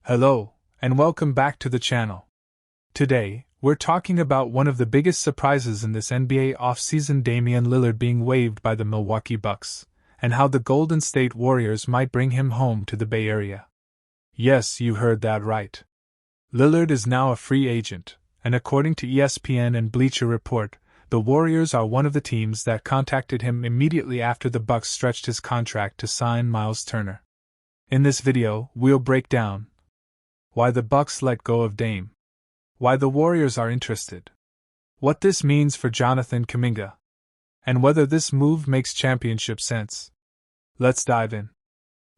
Hello, and welcome back to the channel. Today, we're talking about one of the biggest surprises in this NBA offseason, Damian Lillard being waived by the Milwaukee Bucks, and how the Golden State Warriors might bring him home to the Bay Area. Yes, you heard that right. Lillard is now a free agent, and according to ESPN and Bleacher Report, the Warriors are one of the teams that contacted him immediately after the Bucks stretched his contract to sign Miles Turner. In this video, we'll break down why the Bucks let go of Dame, why the Warriors are interested, what this means for Jonathan Kuminga, and whether this move makes championship sense. Let's dive in.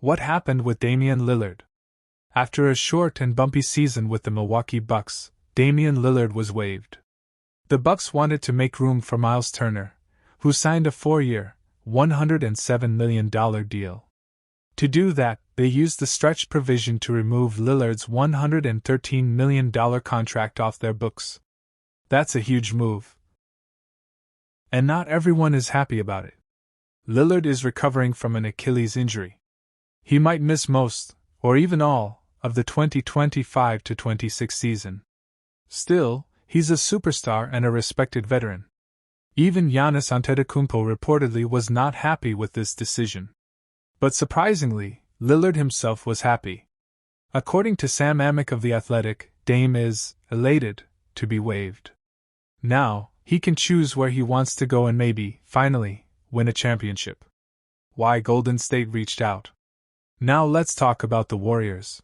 What happened with Damian Lillard? After a short and bumpy season with the Milwaukee Bucks, Damian Lillard was waived. The Bucks wanted to make room for Miles Turner, who signed a 4-year, $107 million deal. To do that, they used the stretch provision to remove Lillard's $113 million contract off their books. That's a huge move. And not everyone is happy about it. Lillard is recovering from an Achilles injury. He might miss most, or even all, of the 2025-26 season. Still, he's a superstar and a respected veteran. Even Giannis Antetokounmpo reportedly was not happy with this decision. But surprisingly, Lillard himself was happy. According to Sam Amick of The Athletic, Dame is elated to be waived. Now, he can choose where he wants to go and maybe, finally, win a championship. Why Golden State reached out. Now let's talk about the Warriors.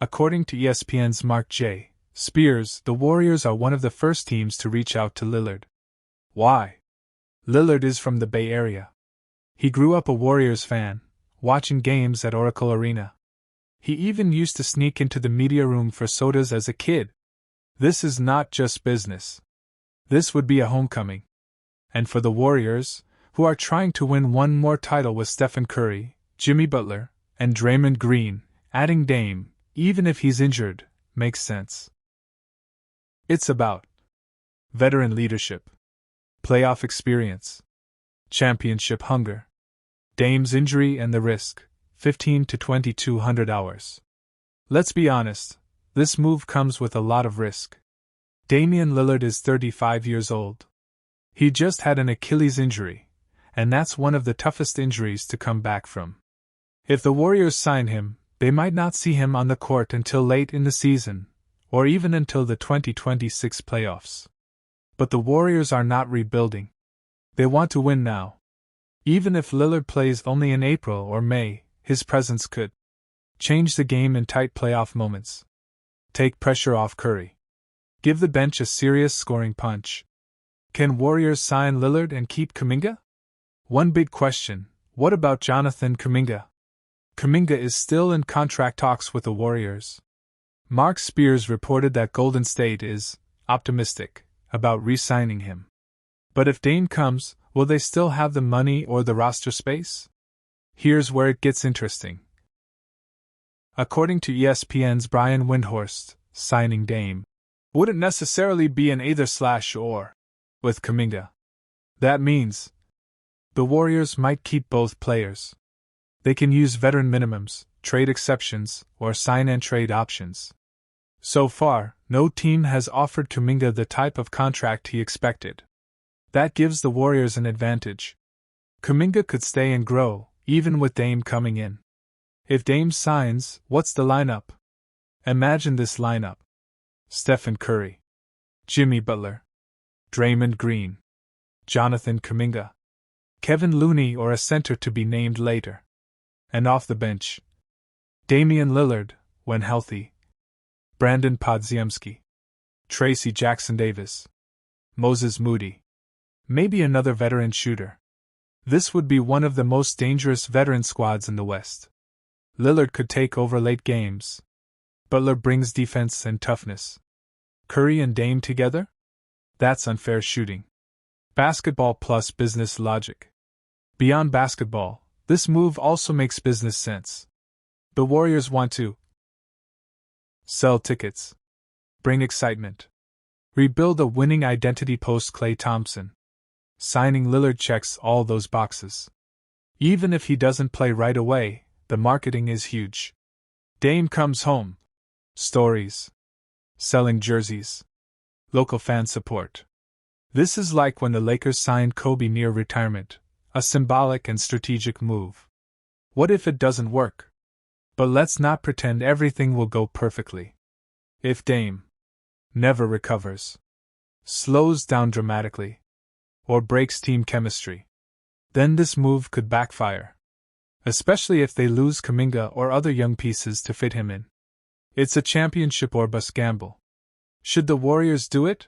According to ESPN's Mark J. Spears, the Warriors are one of the first teams to reach out to Lillard. Why? Lillard is from the Bay Area. He grew up a Warriors fan, watching games at Oracle Arena. He even used to sneak into the media room for sodas as a kid. This is not just business. This would be a homecoming. And for the Warriors, who are trying to win one more title with Stephen Curry, Jimmy Butler, and Draymond Green, adding Dame, even if he's injured, makes sense. It's about veteran leadership, playoff experience, championship hunger. Dame's injury and the risk, 15 to 2,200 hours. Let's be honest, this move comes with a lot of risk. Damian Lillard is 35 years old. He just had an Achilles injury, and that's one of the toughest injuries to come back from. If the Warriors sign him, they might not see him on the court until late in the season, or even until the 2026 playoffs. But the Warriors are not rebuilding. They want to win now. Even if Lillard plays only in April or May, his presence could change the game in tight playoff moments. Take pressure off Curry. Give the bench a serious scoring punch. Can Warriors sign Lillard and keep Kuminga? One big question, what about Jonathan Kuminga? Kuminga is still in contract talks with the Warriors. Mark Spears reported that Golden State is optimistic about re-signing him. But if Dame comes, will they still have the money or the roster space? Here's where it gets interesting. According to ESPN's Brian Windhorst, signing Dame wouldn't necessarily be an either/or with Kuminga. That means the Warriors might keep both players. They can use veteran minimums, trade exceptions, or sign-and-trade options. So far, no team has offered Kuminga the type of contract he expected. That gives the Warriors an advantage. Kuminga could stay and grow, even with Dame coming in. If Dame signs, what's the lineup? Imagine this lineup. Stephen Curry, Jimmy Butler, Draymond Green, Jonathan Kuminga, Kevin Looney or a center to be named later. And off the bench, Damian Lillard, when healthy, Brandon Podziemski, Tracy Jackson-Davis, Moses Moody. Maybe another veteran shooter. This would be one of the most dangerous veteran squads in the West. Lillard could take over late games. Butler brings defense and toughness. Curry and Dame together? That's unfair shooting. Basketball plus business logic. Beyond basketball, this move also makes business sense. The Warriors want to sell tickets, bring excitement, rebuild a winning identity post-Klay Thompson. Signing Lillard checks all those boxes. Even if he doesn't play right away, the marketing is huge. Dame comes home. Stories. Selling jerseys. Local fan support. This is like when the Lakers signed Kobe near retirement, a symbolic and strategic move. What if it doesn't work? But let's not pretend everything will go perfectly. If Dame never recovers, slows down dramatically, or breaks team chemistry, then this move could backfire. Especially if they lose Kuminga or other young pieces to fit him in. It's a championship or bust gamble. Should the Warriors do it?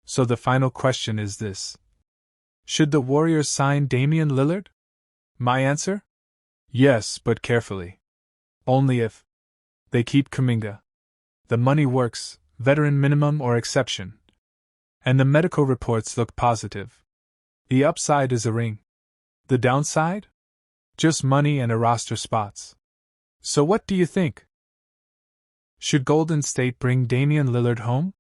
So the final question is this. Should the Warriors sign Damian Lillard? My answer? Yes, but carefully. Only if they keep Kuminga. The money works, veteran minimum or exception. And the medical reports look positive. The upside is a ring. The downside? Just money and a roster spots. So what do you think? Should Golden State bring Damian Lillard home?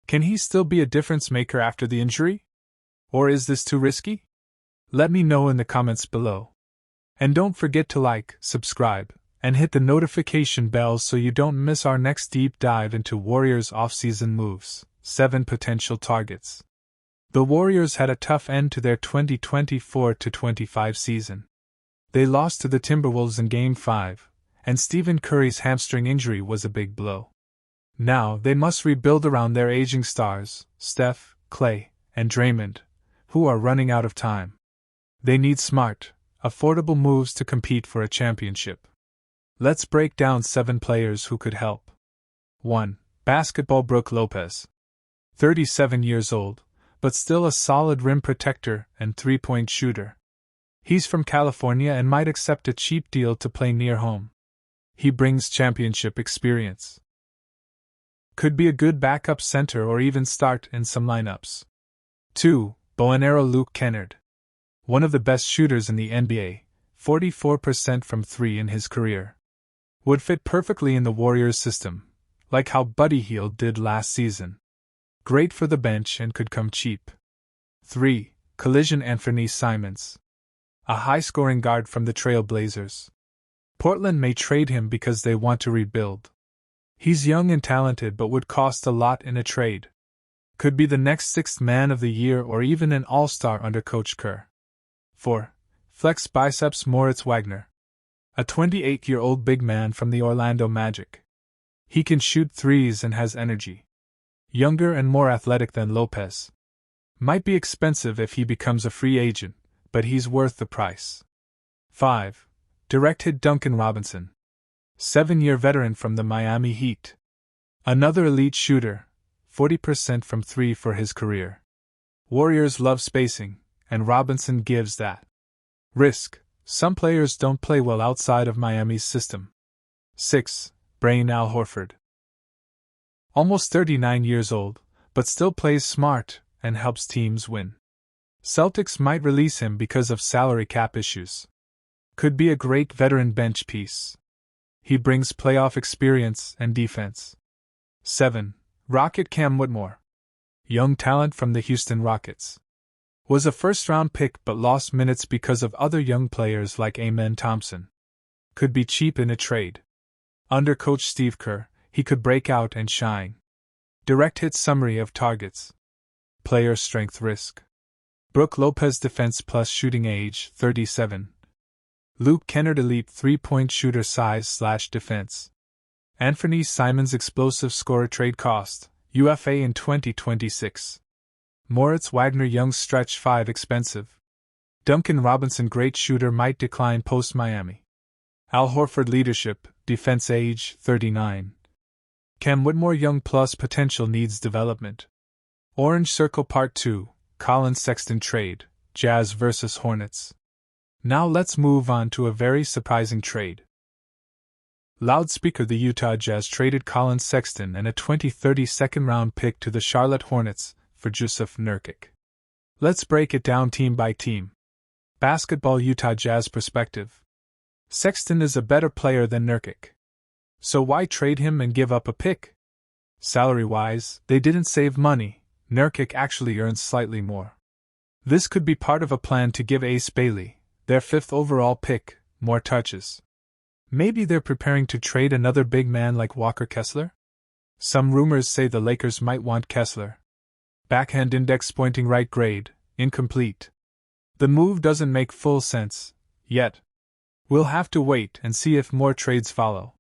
Can he still be a difference maker after the injury? Or is this too risky? Let me know in the comments below. And don't forget to like, subscribe, and hit the notification bell so you don't miss our next deep dive into Warriors offseason moves. 7 potential targets. The Warriors had a tough end to their 2024-25 season. They lost to the Timberwolves in Game 5, and Stephen Curry's hamstring injury was a big blow. Now they must rebuild around their aging stars, Steph, Clay, and Draymond, who are running out of time. They need smart, affordable moves to compete for a championship. Let's break down 7 players who could help. 1. Basketball Brook Lopez. 37 years old, but still a solid rim protector and three-point shooter. He's from California and might accept a cheap deal to play near home. He brings championship experience. Could be a good backup center or even start in some lineups. 2. Boanero Luke Kennard. One of the best shooters in the NBA, 44% from 3 in his career. Would fit perfectly in the Warriors system, like how Buddy Hield did last season. Great for the bench and could come cheap. 3. Collision Anthony Simons. A high-scoring guard from the Trail Blazers. Portland may trade him because they want to rebuild. He's young and talented but would cost a lot in a trade. Could be the next 6th man of the year or even an all-star under Coach Kerr. 4. Flex Biceps Moritz Wagner. A 28-year-old big man from the Orlando Magic. He can shoot threes and has energy. Younger and more athletic than Lopez. Might be expensive if he becomes a free agent, but he's worth the price. 5. Direct hit Duncan Robinson. 7-year veteran from the Miami Heat. Another elite shooter, 40% from 3 for his career. Warriors love spacing, and Robinson gives that. Risk. Some players don't play well outside of Miami's system. 6. Brain Al Horford. Almost 39 years old, but still plays smart and helps teams win. Celtics might release him because of salary cap issues. Could be a great veteran bench piece. He brings playoff experience and defense. 7. Rocket Cam Whitmore. Young talent from the Houston Rockets. Was a first-round pick but lost minutes because of other young players like Amen Thompson. Could be cheap in a trade. Under Coach Steve Kerr, he could break out and shine. Direct hit summary of targets. Player strength risk. Brook Lopez defense plus shooting age 37. Luke Kennard elite 3-point shooter size/defense. Anthony Simons explosive scorer trade cost, UFA in 2026. Moritz Wagner young stretch 5 expensive. Duncan Robinson great shooter might decline post-Miami. Al Horford leadership, defense age 39. Cam Whitmore young plus potential needs development. Orange Circle Part 2, Collin Sexton trade, Jazz vs Hornets. Now let's move on to a very surprising trade. Loudspeaker The Utah Jazz traded Collin Sexton and a 2030 second-round pick to the Charlotte Hornets for Jusuf Nurkic. Let's break it down team by team. Basketball Utah Jazz perspective. Sexton is a better player than Nurkic. So why trade him and give up a pick? Salary-wise, they didn't save money. Nurkic actually earns slightly more. This could be part of a plan to give Ace Bailey, their 5th overall pick, more touches. Maybe they're preparing to trade another big man like Walker Kessler? Some rumors say the Lakers might want Kessler. Backhand index pointing right grade, incomplete. The move doesn't make full sense, yet. We'll have to wait and see if more trades follow.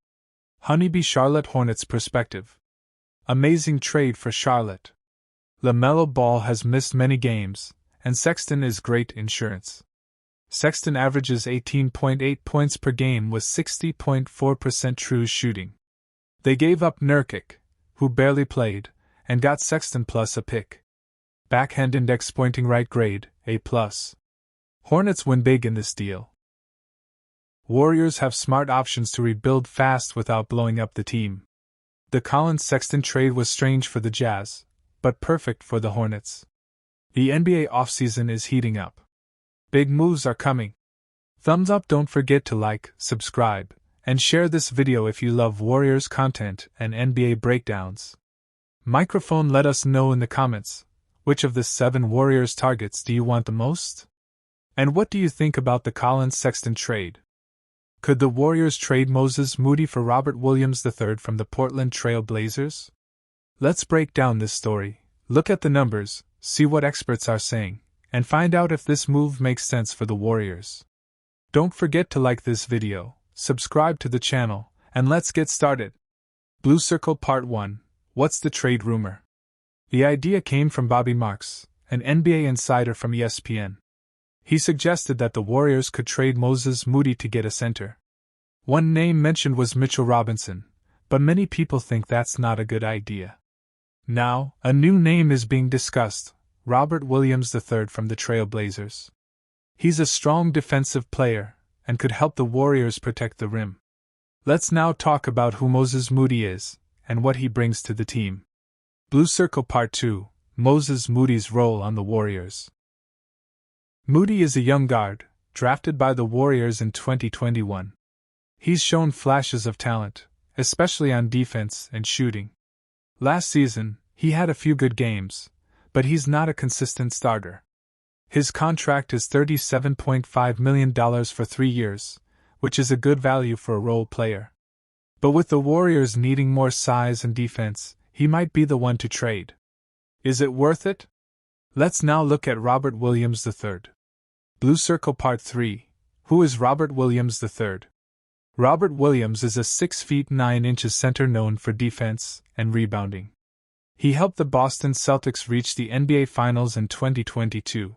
Honeybee Charlotte Hornets perspective. Amazing trade for Charlotte. LaMelo Ball has missed many games, and Sexton is great insurance. Sexton averages 18.8 points per game with 60.4% true shooting. They gave up Nurkic, who barely played, and got Sexton plus a pick. Backhand index pointing right grade, A+. Hornets win big in this deal. Warriors have smart options to rebuild fast without blowing up the team. The Collin Sexton trade was strange for the Jazz, but perfect for the Hornets. The NBA offseason is heating up. Big moves are coming. Thumbs up, don't forget to like, subscribe, and share this video if you love Warriors content and NBA breakdowns. Microphone, let us know in the comments, which of the 7 Warriors targets do you want the most? And what do you think about the Collin Sexton trade? Could the Warriors trade Moses Moody for Robert Williams III from the Portland Trail Blazers? Let's break down this story, look at the numbers, see what experts are saying, and find out if this move makes sense for the Warriors. Don't forget to like this video, subscribe to the channel, and let's get started. Blue Circle Part 1. What's the trade rumor? The idea came from Bobby Marks, an NBA insider from ESPN. He suggested that the Warriors could trade Moses Moody to get a center. One name mentioned was Mitchell Robinson, but many people think that's not a good idea. Now, a new name is being discussed, Robert Williams III from the Trail Blazers. He's a strong defensive player, and could help the Warriors protect the rim. Let's now talk about who Moses Moody is, and what he brings to the team. Blue Circle Part 2. Moses Moody's role on the Warriors. Moody is a young guard, drafted by the Warriors in 2021. He's shown flashes of talent, especially on defense and shooting. Last season, he had a few good games, but he's not a consistent starter. His contract is $37.5 million for 3 years, which is a good value for a role player. But with the Warriors needing more size and defense, he might be the one to trade. Is it worth it? Let's now look at Robert Williams III. Blue Circle Part 3. Who is Robert Williams III? Robert Williams is a 6 feet 9 inches center known for defense and rebounding. He helped the Boston Celtics reach the NBA Finals in 2022.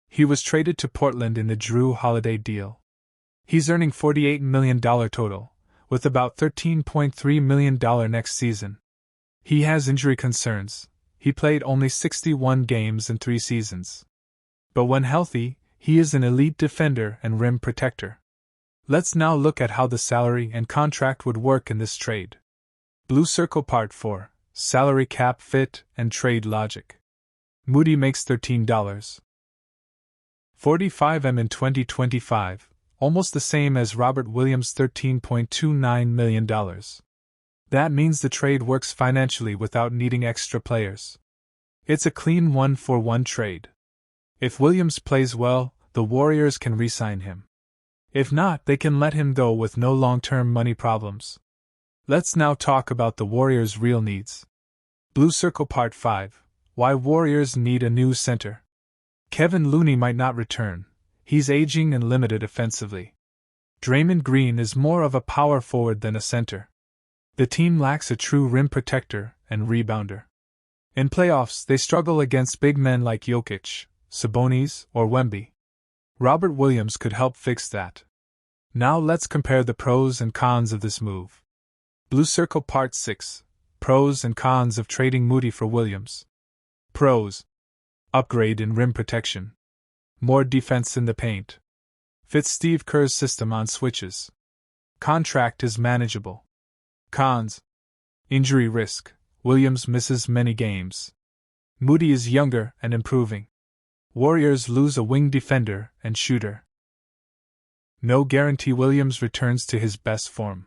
He was traded to Portland in the Jrue Holiday deal. He's earning $48 million total, with about $13.3 million next season. He has injury concerns. He played only 61 games in 3 seasons. But when healthy, he is an elite defender and rim protector. Let's now look at how the salary and contract would work in this trade. Blue Circle Part 4. Salary cap fit and trade logic. Moody makes $13.45 in 2025, almost the same as Robert Williams' $13.29 million. That means the trade works financially without needing extra players. It's a clean 1-for-1 trade. If Williams plays well, the Warriors can re-sign him. If not, they can let him go with no long-term money problems. Let's now talk about the Warriors' real needs. Blue Circle Part 5. Why Warriors need a new center. Kevin Looney might not return. He's aging and limited offensively. Draymond Green is more of a power forward than a center. The team lacks a true rim protector and rebounder. In playoffs, they struggle against big men like Jokic, Sabonis, or Wemby. Robert Williams could help fix that. Now let's compare the pros and cons of this move. Blue Circle Part 6. Pros and cons of trading Moody for Williams. Pros. Upgrade in rim protection. More defense in the paint. Fits Steve Kerr's system on switches. Contract is manageable. Cons. Injury risk. Williams misses many games. Moody is younger and improving. Warriors lose a wing defender and shooter. No guarantee Williams returns to his best form.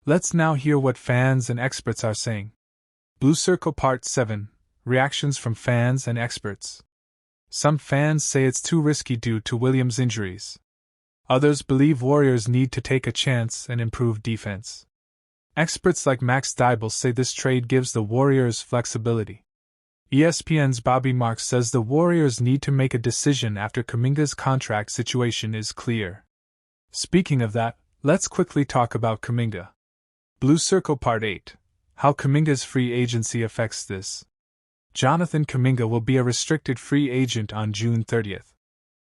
Let's now hear what fans and experts are saying. Blue Circle Part 7. Reactions from fans and experts. Some fans say it's too risky due to Williams' injuries. Others believe Warriors need to take a chance and improve defense. Experts like Max Dybul say this trade gives the Warriors flexibility. ESPN's Bobby Marks says the Warriors need to make a decision after Kuminga's contract situation is clear. Speaking of that, let's quickly talk about Kuminga. Blue Circle Part 8. How Kuminga's free agency affects this. Jonathan Kuminga will be a restricted free agent on June 30th.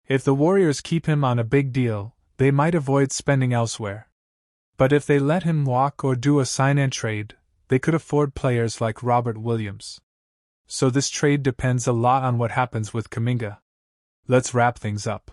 If the Warriors keep him on a big deal, they might avoid spending elsewhere. But if they let him walk or do a sign-and-trade, they could afford players like Robert Williams. So this trade depends a lot on what happens with Kuminga. Let's wrap things up.